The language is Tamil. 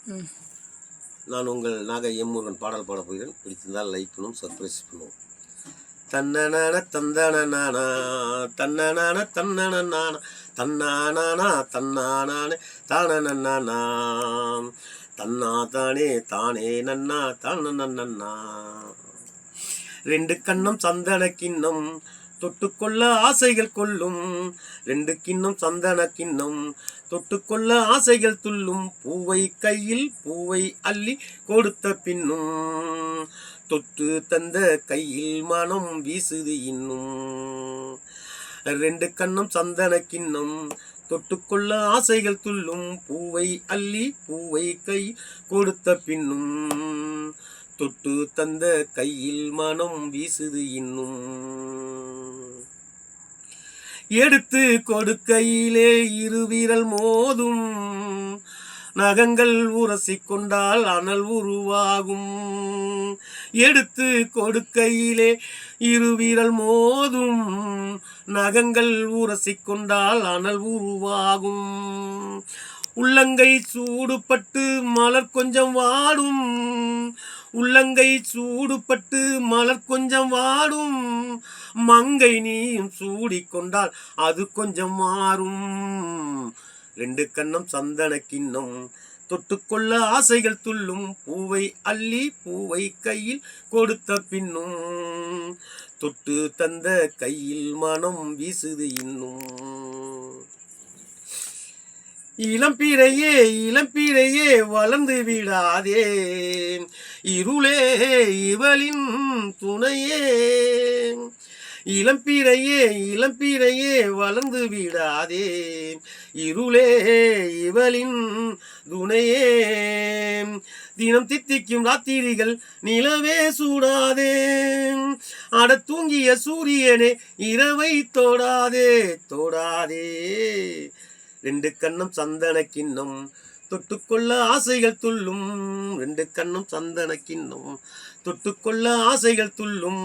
நான் உங்கள் நாகை எம்முருகன் பாடல் பாட போகிறேன். பிடித்திருந்தால் லைக் பண்ணும், சர்ப்ரைஸ் பண்ணுவோம். தன்னனான தந்தனானா தன்னனான தன்னனானா தன்னானானா தன்னானானே தானனன்னா தன்னா தானே தானே நன்னா தானனன்னா. ரெண்டு கண்ணம் சந்தன கிண்ணம் தொட்டுக்கொள்ள ஆசைகள் கொள்ளும். ரெண்டு கிண்ணம் சந்தன கிண்ணம் தொட்டுக்கொள்ள ஆசைகள் துள்ளும். பூவை கையில் பூவை அள்ளி கொடுத்த பின்னும் தொட்டு தந்த கையில் மனம் வீசுது இன்னும். ரெண்டு கண்ணம் சந்தன கிண்ணம் தொட்டுக்கொள்ள ஆசைகள் துள்ளும். பூவை அள்ளி பூவை கை கொடுத்த பின்னும் தொட்டு தந்த கையில் மனம் வீசுது இன்னும். எடுத்து கொடுக்கையிலே இருவிரல் மோதும். நகங்கள் உரசிக்கொண்டால் அனல் உருவாகும். எடுத்து கொடுக்கையிலே இருவிரல் மோதும். நகங்கள் உரசிக்கொண்டால் அனல் உருவாகும். உள்ளங்கை சூடுபட்டு மலர் கொஞ்சம் வாடும். உள்ளங்கை சூடுபட்டு மலர் கொஞ்சம் வாடும். மங்கை நீயும் சூடிக்கொண்டால் அது கொஞ்சம் மாறும். ரெண்டு கண்ணம் சந்தன கிண்ணம் தொட்டுக்கொள்ள ஆசைகள் துள்ளும். பூவை அள்ளி பூவை கையில் கொடுத்த பின்னும் தொட்டு தந்த கையில் மனம் வீசுது இன்னும். இளம்பிறையே இளம்பிறையே வளர்ந்து விடாதே. இருளே இவளின் துணையே. இளம்பிறையே இளம்பிறையே வளர்ந்து விடாதே. இருளே இவளின் துணையே. தினம் தித்திக்கும் ராத்திரிகள் நிலவே சூடாதே. அட தூங்கிய சூரியனே இரவை தோடாதே தோடாதே. ரெண்டு கண்ணம் சந்தன கிண்ணம் தொட்டுக்கொள்ள ஆசைகள் துள்ளும். ரெண்டு கண்ணம் சந்தன கிண்ணம் தொட்டுக்கொள்ள ஆசைகள் துள்ளும்.